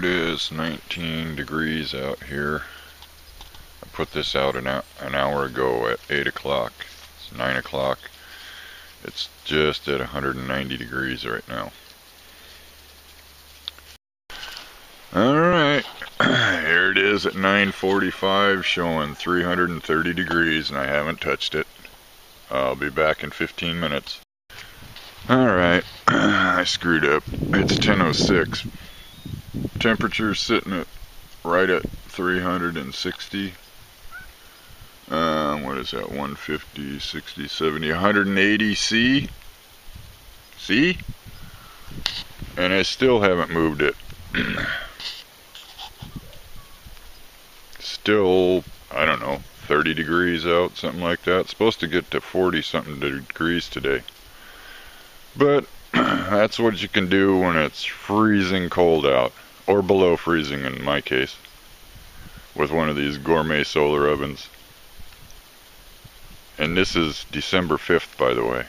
There it is, 19 degrees out here. I put this out an hour ago at 8 o'clock. It's 9 o'clock. It's just at 190 degrees right now. Alright, here it is at 9:45, showing 330 degrees, and I haven't touched it. I'll be back in 15 minutes. Alright, I screwed up. It's 10:06. Temperature's sitting at right at 360. What is that? 150, 60, 70, 180 C? See? And I still haven't moved it. Still, I don't know, 30 degrees out, something like that. It's supposed to get to 40 something degrees today. But that's what you can do when it's freezing cold out, or below freezing in my case, with one of these Gourmet Solar Ovens. And this is December 5th, by the way.